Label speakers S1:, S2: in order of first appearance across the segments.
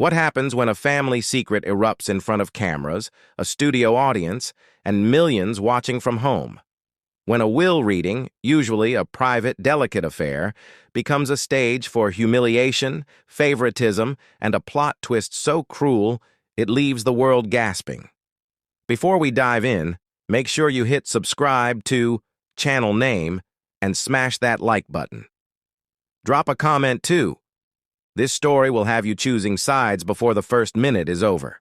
S1: What happens when a family secret erupts in front of cameras, a studio audience, and millions watching from home? When a will reading, usually a private, delicate affair, becomes a stage for humiliation, favoritism, and a plot twist so cruel it leaves the world gasping. Before we dive in, make sure you hit subscribe to channel name and smash that like button. Drop a comment too. This story will have you choosing sides before the first minute is over.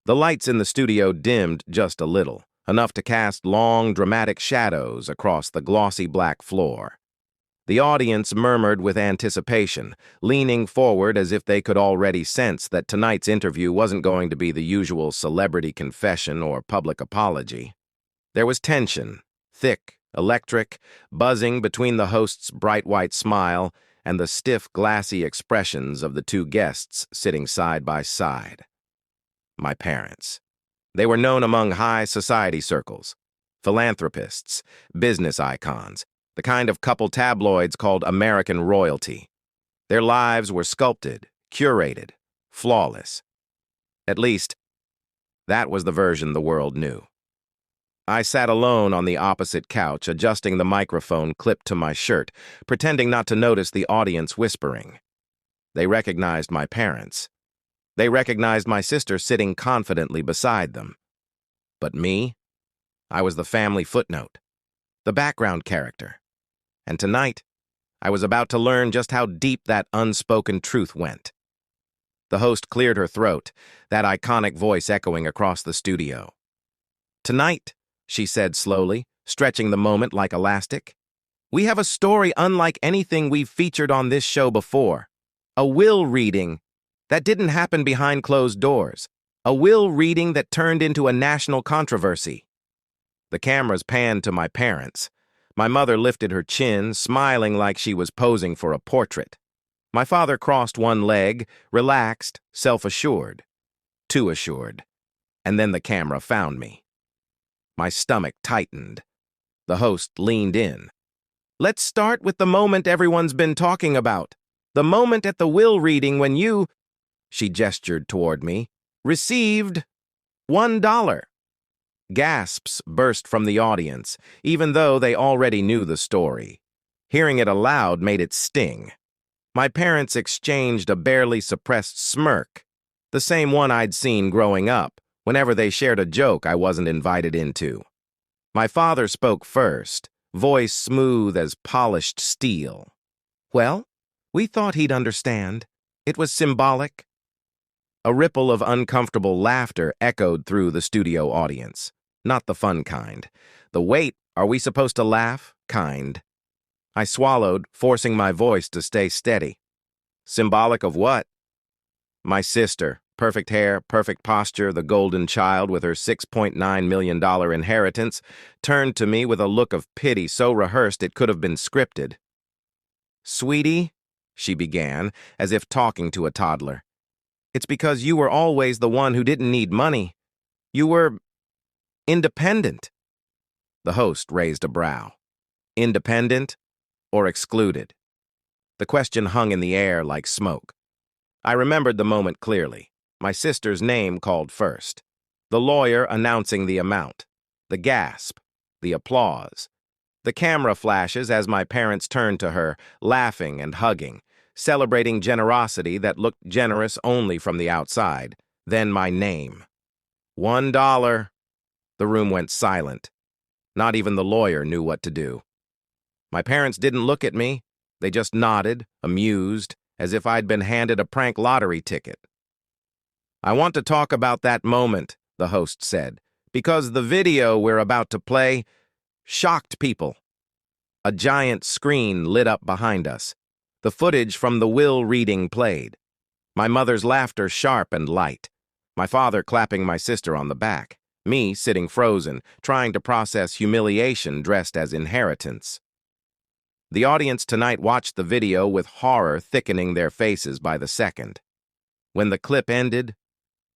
S1: The lights in the studio dimmed just a little, enough to cast long, dramatic shadows across the glossy black floor. The audience murmured with anticipation, leaning forward as if they could already sense that tonight's interview wasn't going to be the usual celebrity confession or public apology. There was tension, thick, electric, buzzing between the host's bright white smile and the stiff, glassy expressions of the two guests sitting side by side. My parents. They were known among high society circles, philanthropists, business icons, the kind of couple tabloids called American royalty. Their lives were sculpted, curated, flawless. At least, that was the version the world knew. I sat alone on the opposite couch, adjusting the microphone clipped to my shirt, pretending not to notice the audience whispering. They recognized my parents. They recognized my sister sitting confidently beside them. But me? I was the family footnote, the background character. And tonight, I was about to learn just how deep that unspoken truth went. The host cleared her throat, that iconic voice echoing across the studio. "Tonight," she said slowly, stretching the moment like elastic, "we have a story unlike anything we've featured on this show before. A will reading that didn't happen behind closed doors. A will reading that turned into a national controversy." The cameras panned to my parents. My mother lifted her chin, smiling like she was posing for a portrait. My father crossed one leg, relaxed, self-assured. Too assured. And then the camera found me. My stomach tightened. The host leaned in. "Let's start with the moment everyone's been talking about. The moment at the will reading when you," she gestured toward me, "received $1. Gasps burst from the audience, even though they already knew the story. Hearing it aloud made it sting. My parents exchanged a barely suppressed smirk, the same one I'd seen growing up, whenever they shared a joke I wasn't invited into. My father spoke first, voice smooth as polished steel. "Well, we thought he'd understand. It was symbolic." A ripple of uncomfortable laughter echoed through the studio audience. Not the fun kind. The "wait, are we supposed to laugh?" kind. I swallowed, forcing my voice to stay steady. Symbolic of what? My sister, perfect hair, perfect posture, the golden child with her $6.9 million inheritance, turned to me with a look of pity so rehearsed it could have been scripted. "Sweetie," she began, as if talking to a toddler, "it's because you were always the one who didn't need money. You were independent." The host raised a brow. Independent or excluded? The question hung in the air like smoke. I remembered the moment clearly. My sister's name called first. The lawyer announcing the amount. The gasp. The applause. The camera flashes as my parents turned to her, laughing and hugging, celebrating generosity that looked generous only from the outside. Then my name. $1. The room went silent. Not even the lawyer knew what to do. My parents didn't look at me. They just nodded, amused, as if I'd been handed a prank lottery ticket. "I want to talk about that moment," the host said, "because the video we're about to play shocked people." A giant screen lit up behind us. The footage from the will reading played. My mother's laughter sharp and light. My father clapping my sister on the back. Me sitting frozen, trying to process humiliation dressed as inheritance. The audience tonight watched the video with horror thickening their faces by the second. When the clip ended,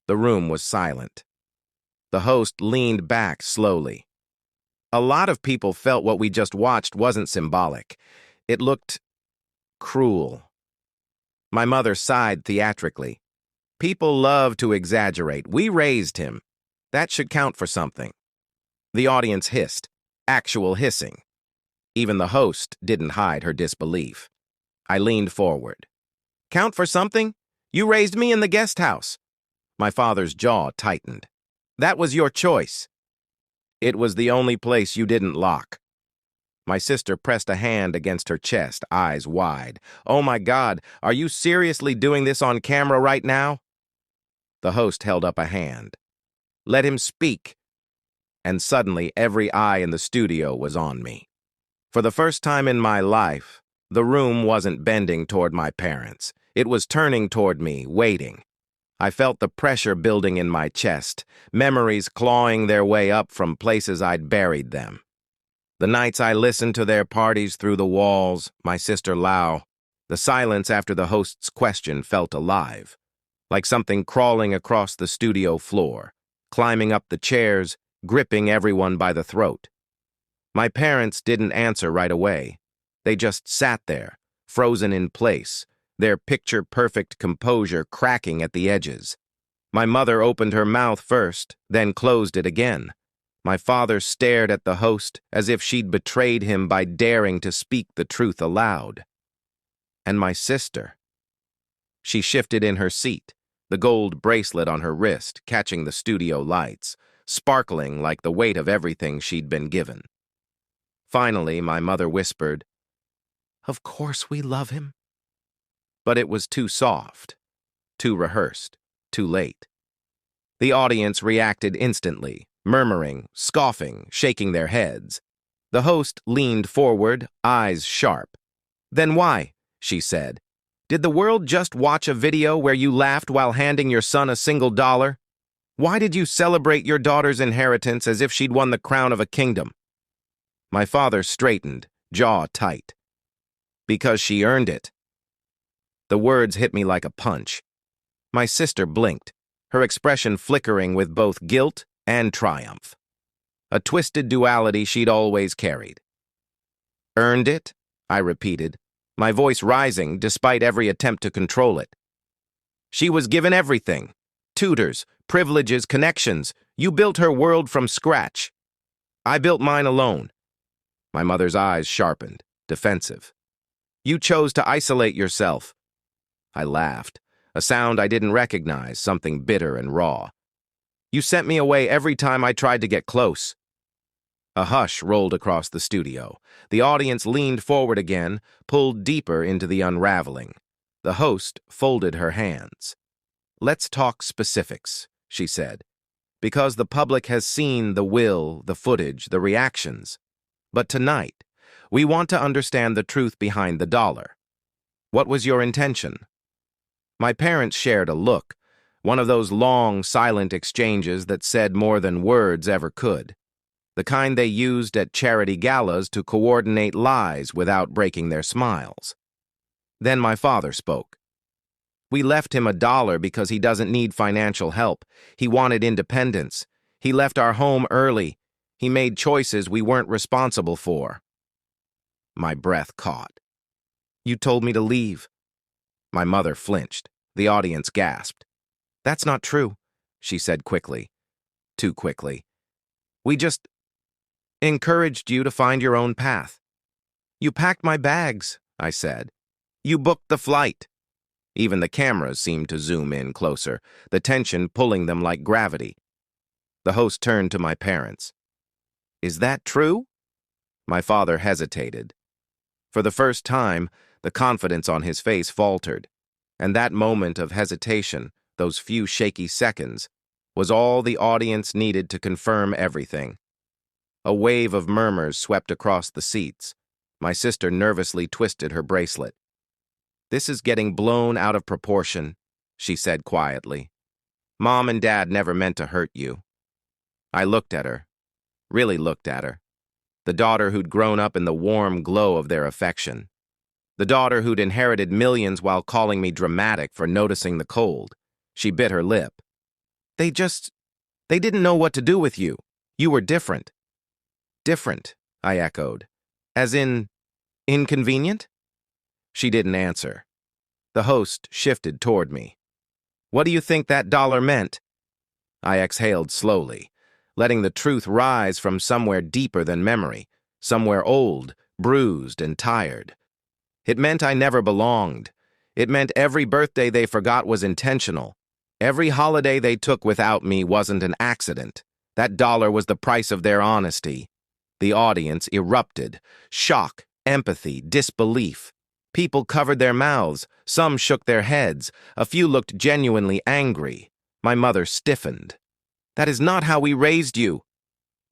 S1: the room was silent. The host leaned back slowly. A lot of people felt what we just watched wasn't symbolic. It looked cruel. My mother sighed theatrically. People love to exaggerate. We raised him. That should count for something. The audience hissed. Actual hissing. Even the host didn't hide her disbelief. I leaned forward. Count for something? You raised me in the guest house. My father's jaw tightened. That was your choice. It was the only place you didn't lock. My sister pressed a hand against her chest, eyes wide. Oh my God, are you seriously doing this on camera right now? The host held up a hand. Let him speak. And suddenly every eye in the studio was on me. For the first time in my life, the room wasn't bending toward my parents. It was turning toward me, waiting. I felt the pressure building in my chest, memories clawing their way up from places I'd buried them. The nights I listened to their parties through the walls, my sister Lau, the silence after the host's question felt alive, like something crawling across the studio floor, climbing up the chairs, gripping everyone by the throat. My parents didn't answer right away. They just sat there, frozen in place, their picture-perfect composure cracking at the edges. My mother opened her mouth first, then closed it again. My father stared at the host as if she'd betrayed him by daring to speak the truth aloud. And my sister. She shifted in her seat, the gold bracelet on her wrist catching the studio lights, sparkling like the weight of everything she'd been given. Finally, my mother whispered, "Of course we love him." But it was too soft, too rehearsed, too late. The audience reacted instantly, murmuring, scoffing, shaking their heads. The host leaned forward, eyes sharp. "Then why?" she said. "Did the world just watch a video where you laughed while handing your son a $1? Why did you celebrate your daughter's inheritance as if she'd won the crown of a kingdom?" My father straightened, jaw tight. "Because she earned it." The words hit me like a punch. My sister blinked, her expression flickering with both guilt and triumph. A twisted duality she'd always carried. "Earned it?" I repeated, my voice rising despite every attempt to control it. "She was given everything. Tutors, privileges, connections. You built her world from scratch. I built mine alone." My mother's eyes sharpened, defensive. "You chose to isolate yourself." I laughed, a sound I didn't recognize, something bitter and raw. "You sent me away every time I tried to get close." A hush rolled across the studio. The audience leaned forward again, pulled deeper into the unraveling. The host folded her hands. "Let's talk specifics," she said, "because the public has seen the will, the footage, the reactions. But tonight, we want to understand the truth behind the dollar. What was your intention?" My parents shared a look, one of those long, silent exchanges that said more than words ever could. The kind they used at charity galas to coordinate lies without breaking their smiles. Then my father spoke. "We left him $1 because he doesn't need financial help. He wanted independence. He left our home early. He made choices we weren't responsible for." My breath caught. "You told me to leave." My mother flinched. The audience gasped. "That's not true," she said quickly. Too quickly. "We just encouraged you to find your own path." "You packed my bags," I said. "You booked the flight." Even the cameras seemed to zoom in closer, the tension pulling them like gravity. The host turned to my parents. "Is that true?" My father hesitated. For the first time, the confidence on his face faltered, and that moment of hesitation, those few shaky seconds, was all the audience needed to confirm everything. A wave of murmurs swept across the seats. My sister nervously twisted her bracelet. "This is getting blown out of proportion," she said quietly. "Mom and Dad never meant to hurt you." I looked at her, really looked at her. The daughter who'd grown up in the warm glow of their affection. The daughter who'd inherited millions while calling me dramatic for noticing the cold. She bit her lip. They didn't know what to do with you. You were different." "Different," I echoed. "As in, inconvenient?" She didn't answer. The host shifted toward me. What do you think that dollar meant? I exhaled slowly, letting the truth rise from somewhere deeper than memory, somewhere old, bruised, and tired. It meant I never belonged. It meant every birthday they forgot was intentional. Every holiday they took without me wasn't an accident. That dollar was the price of their honesty. The audience erupted. Shock, empathy, disbelief. People covered their mouths. Some shook their heads. A few looked genuinely angry. My mother stiffened. That is not how we raised you.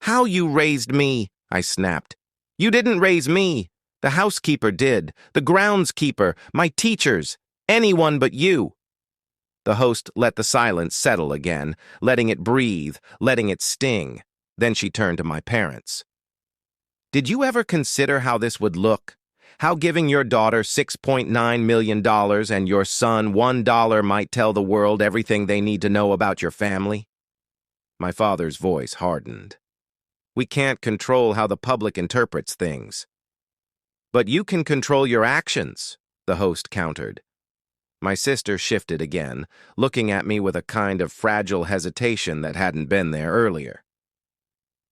S1: How you raised me, I snapped. You didn't raise me. The housekeeper did. The groundskeeper, my teachers, anyone but you. The host let the silence settle again, letting it breathe, letting it sting. Then she turned to my parents. Did you ever consider how this would look? How giving your daughter $6.9 million and your son $1 might tell the world everything they need to know about your family? My father's voice hardened. We can't control how the public interprets things. But you can control your actions, the host countered. My sister shifted again, looking at me with a kind of fragile hesitation that hadn't been there earlier.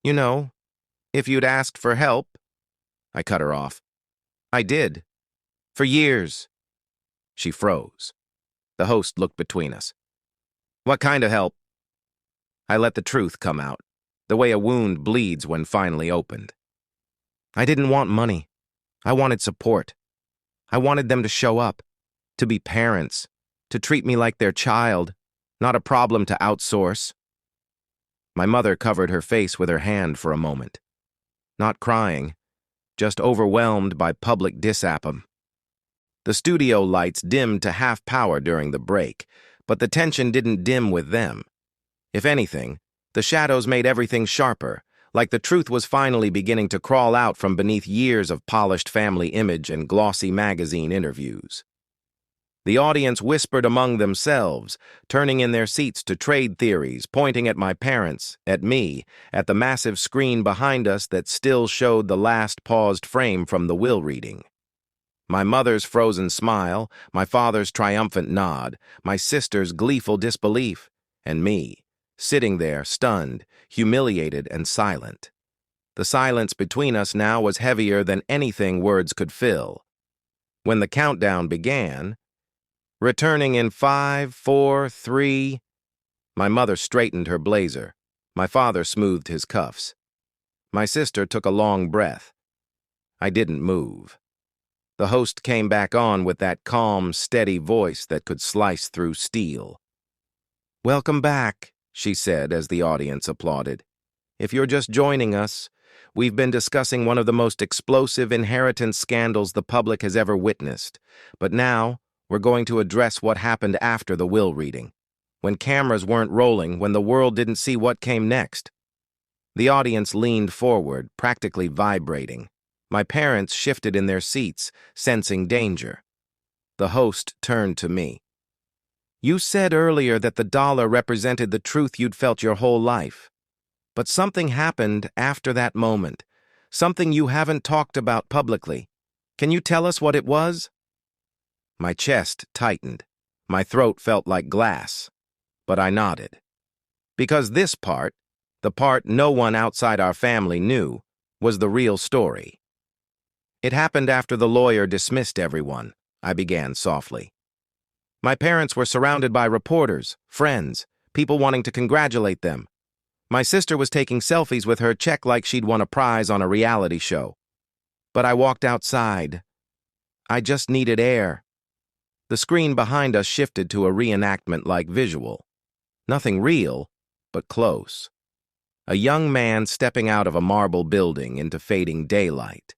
S1: You know, if you'd asked for help, I cut her off. I did. For years. She froze. The host looked between us. What kind of help? I let the truth come out, the way a wound bleeds when finally opened. I didn't want money. I wanted support. I wanted them to show up, to be parents, to treat me like their child, not a problem to outsource. My mother covered her face with her hand for a moment. Not crying, just overwhelmed by public disappum. The studio lights dimmed to half power during the break, but the tension didn't dim with them. If anything, the shadows made everything sharper, like the truth was finally beginning to crawl out from beneath years of polished family image and glossy magazine interviews. The audience whispered among themselves, turning in their seats to trade theories, pointing at my parents, at me, at the massive screen behind us that still showed the last paused frame from the will reading. My mother's frozen smile, my father's triumphant nod, my sister's gleeful disbelief, and me, sitting there, stunned, humiliated, and silent. The silence between us now was heavier than anything words could fill. When the countdown began, returning in 5, 4, 3, my mother straightened her blazer. My father smoothed his cuffs. My sister took a long breath. I didn't move. The host came back on with that calm, steady voice that could slice through steel. Welcome back, she said as the audience applauded. If you're just joining us, we've been discussing one of the most explosive inheritance scandals the public has ever witnessed. But now, we're going to address what happened after the will reading, when cameras weren't rolling, when the world didn't see what came next. The audience leaned forward, practically vibrating. My parents shifted in their seats, sensing danger. The host turned to me. You said earlier that the dollar represented the truth you'd felt your whole life. But something happened after that moment, something you haven't talked about publicly. Can you tell us what it was? My chest tightened. My throat felt like glass. But I nodded. Because this part, the part no one outside our family knew, was the real story. It happened after the lawyer dismissed everyone, I began softly. My parents were surrounded by reporters, friends, people wanting to congratulate them. My sister was taking selfies with her check like she'd won a prize on a reality show. But I walked outside. I just needed air. The screen behind us shifted to a reenactment-like visual. Nothing real, but close. A young man stepping out of a marble building into fading daylight.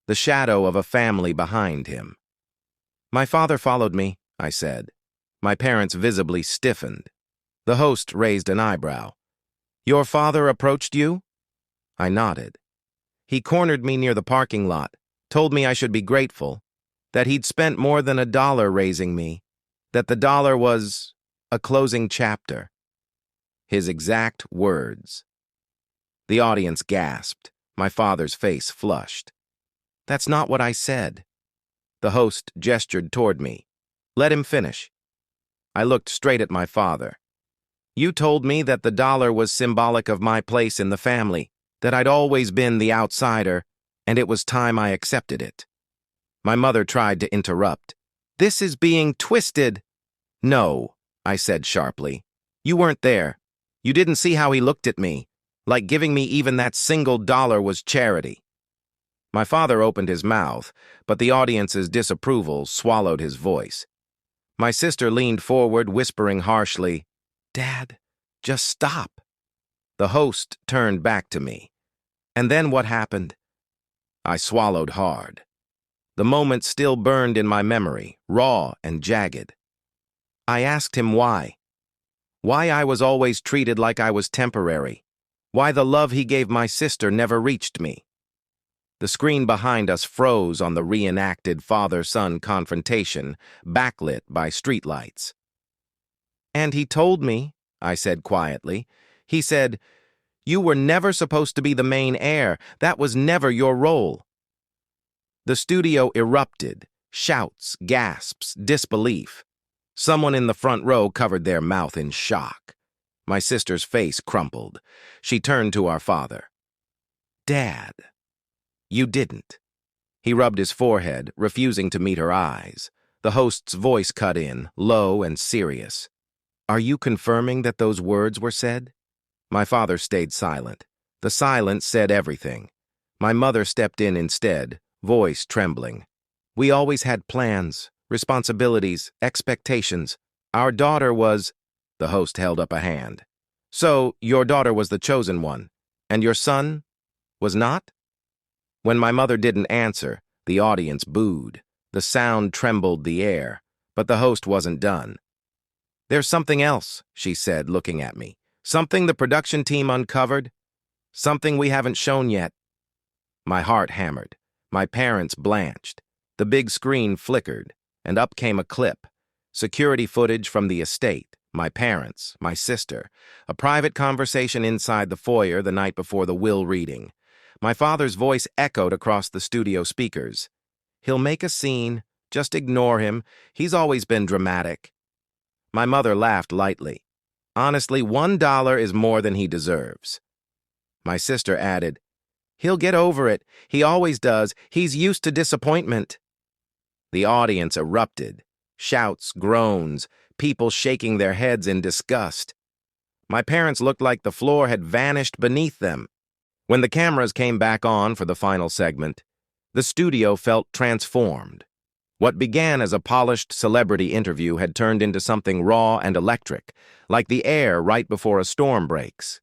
S1: The shadow of a family behind him. My father followed me, I said. My parents visibly stiffened. The host raised an eyebrow. Your father approached you? I nodded. He cornered me near the parking lot, told me I should be grateful, that he'd spent more than $1 raising me, that the dollar was a closing chapter. His exact words. The audience gasped. My father's face flushed. That's not what I said. The host gestured toward me. Let him finish. I looked straight at my father. "You told me that the dollar was symbolic of my place in the family, that I'd always been the outsider, and it was time I accepted it." My mother tried to interrupt. "This is being twisted." "No," I said sharply. "You weren't there. You didn't see how he looked at me, like giving me even that single dollar was charity." My father opened his mouth, but the audience's disapproval swallowed his voice. My sister leaned forward, whispering harshly, "Dad, just stop." The host turned back to me. "And then what happened?" I swallowed hard. The moment still burned in my memory, raw and jagged. I asked him why. Why I was always treated like I was temporary. Why the love he gave my sister never reached me. The screen behind us froze on the reenacted father-son confrontation, backlit by streetlights. "And he told me," I said quietly, "he said, 'You were never supposed to be the main heir. That was never your role.'" The studio erupted, shouts, gasps, disbelief. Someone in the front row covered their mouth in shock. My sister's face crumpled. She turned to our father. "Dad, you didn't." He rubbed his forehead, refusing to meet her eyes. The host's voice cut in, low and serious. "Are you confirming that those words were said?" My father stayed silent. The silence said everything. My mother stepped in instead, voice trembling. "We always had plans, responsibilities, expectations. Our daughter was—" The host held up a hand. "So, your daughter was the chosen one, and your son was not?" When my mother didn't answer, the audience booed. The sound trembled the air, but the host wasn't done. "There's something else," she said, looking at me. "Something the production team uncovered. Something we haven't shown yet." My heart hammered. My parents blanched. The big screen flickered, and up came a clip. Security footage from the estate, my parents, my sister, a private conversation inside the foyer the night before the will reading. My father's voice echoed across the studio speakers. "He'll make a scene. Just ignore him. He's always been dramatic." My mother laughed lightly. "Honestly, $1 is more than he deserves." My sister added, "He'll get over it. He always does. He's used to disappointment." The audience erupted. Shouts, groans, people shaking their heads in disgust. My parents looked like the floor had vanished beneath them. When the cameras came back on for the final segment, the studio felt transformed. What began as a polished celebrity interview had turned into something raw and electric, like the air right before a storm breaks.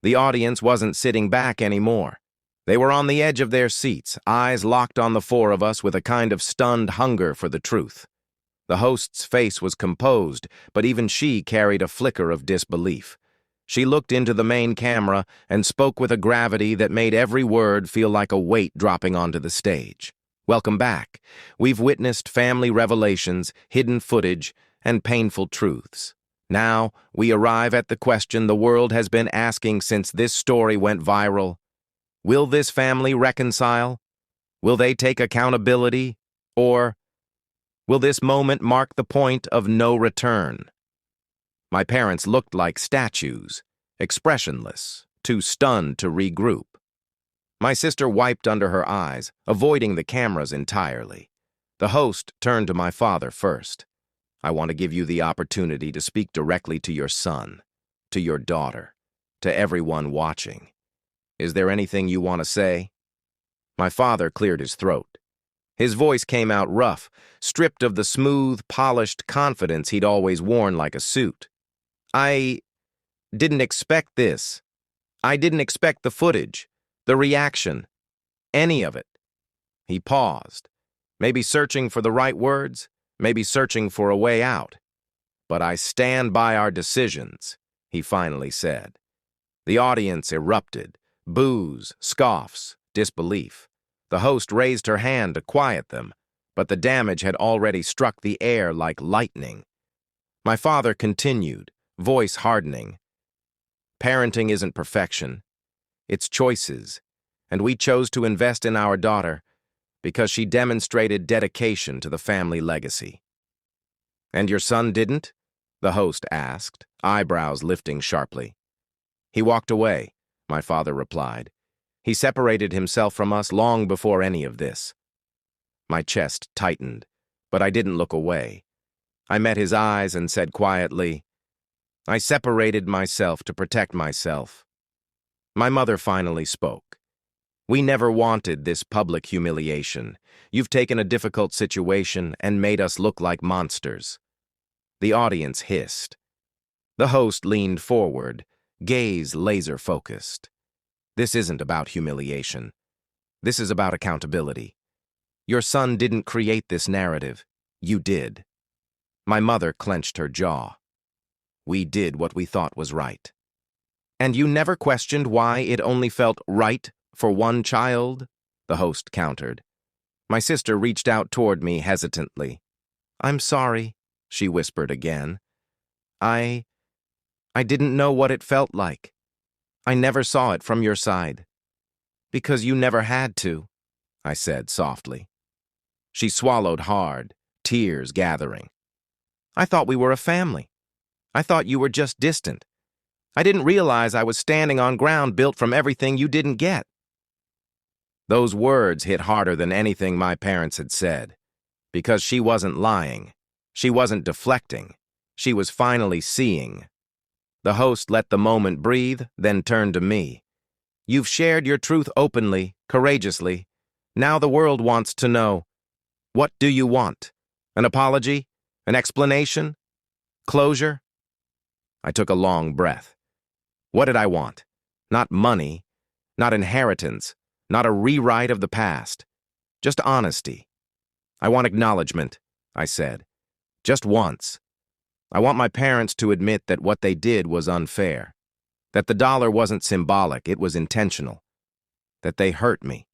S1: The audience wasn't sitting back anymore. They were on the edge of their seats, eyes locked on the four of us with a kind of stunned hunger for the truth. The host's face was composed, but even she carried a flicker of disbelief. She looked into the main camera and spoke with a gravity that made every word feel like a weight dropping onto the stage. "Welcome back. We've witnessed family revelations, hidden footage, and painful truths. Now, we arrive at the question the world has been asking since this story went viral. Will this family reconcile? Will they take accountability? Or will this moment mark the point of no return?" My parents looked like statues, expressionless, too stunned to regroup. My sister wiped under her eyes, avoiding the cameras entirely. The host turned to my father first. "I want to give you the opportunity to speak directly to your son, to your daughter, to everyone watching. Is there anything you want to say?" My father cleared his throat. His voice came out rough, stripped of the smooth, polished confidence he'd always worn like a suit. "I didn't expect this. I didn't expect the footage, the reaction, any of it." He paused, maybe searching for the right words, maybe searching for a way out. "But I stand by our decisions," he finally said. The audience erupted, boos, scoffs, disbelief. The host raised her hand to quiet them, but the damage had already struck the air like lightning. My father continued, voice hardening. "Parenting isn't perfection. It's choices, and we chose to invest in our daughter because she demonstrated dedication to the family legacy." "And your son didn't?" the host asked, eyebrows lifting sharply. He walked away, my father replied. He separated himself from us long before any of this. My chest tightened, but I didn't look away. I met his eyes and said quietly, I separated myself to protect myself. My mother finally spoke. We never wanted this public humiliation. You've taken a difficult situation and made us look like monsters. The audience hissed. The host leaned forward, gaze laser-focused. This isn't about humiliation. This is about accountability. Your son didn't create this narrative. You did. My mother clenched her jaw. We did what we thought was right. And you never questioned why it only felt right for one child? The host countered. My sister reached out toward me hesitantly. I'm sorry, she whispered again. I didn't know what it felt like. I never saw it from your side. Because you never had to, I said softly. She swallowed hard, tears gathering. I thought we were a family. I thought you were just distant. I didn't realize I was standing on ground built from everything you didn't get. Those words hit harder than anything my parents had said. Because she wasn't lying. She wasn't deflecting. She was finally seeing. The host let the moment breathe, then turned to me. You've shared your truth openly, courageously. Now the world wants to know. What do you want? An apology? An explanation? Closure? I took a long breath. What did I want? Not money, not inheritance, not a rewrite of the past. Just honesty. I want acknowledgement, I said. Just once. I want my parents to admit that what they did was unfair. That the dollar wasn't symbolic, it was intentional. That they hurt me.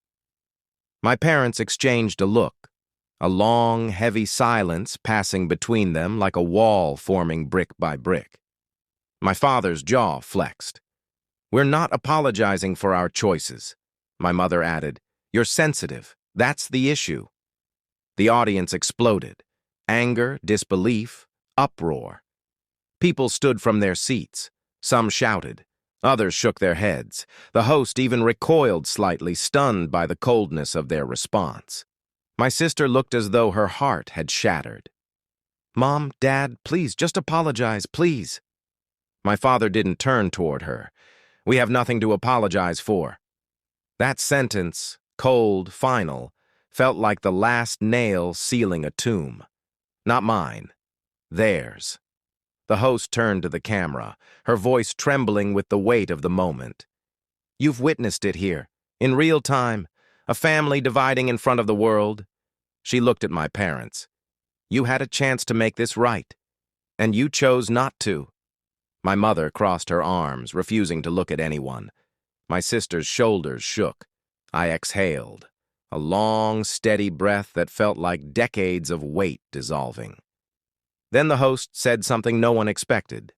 S1: My parents exchanged a look. A long, heavy silence passing between them like a wall forming brick by brick. My father's jaw flexed. We're not apologizing for our choices, my mother added. You're sensitive. That's the issue. The audience exploded. Anger, disbelief, uproar. People stood from their seats. Some shouted. Others shook their heads. The host even recoiled slightly, stunned by the coldness of their response. My sister looked as though her heart had shattered. Mom, Dad, please, just apologize, please. My father didn't turn toward her. We have nothing to apologize for. That sentence, cold, final, felt like the last nail sealing a tomb. Not mine. Theirs. The host turned to the camera, her voice trembling with the weight of the moment. You've witnessed it here, in real time, a family dividing in front of the world. She looked at my parents. You had a chance to make this right, and you chose not to. My mother crossed her arms, refusing to look at anyone. My sister's shoulders shook. I exhaled, a long, steady breath that felt like decades of weight dissolving. Then the host said something no one expected.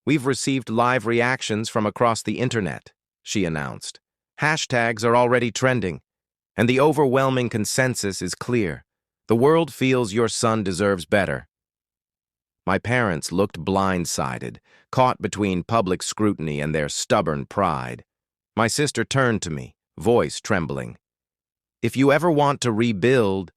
S1: We've received live reactions from across the internet, she announced. Hashtags are already trending, and the overwhelming consensus is clear. The world feels your son deserves better. My parents looked blindsided, caught between public scrutiny and their stubborn pride. My sister turned to me, voice trembling. If you ever want to rebuild,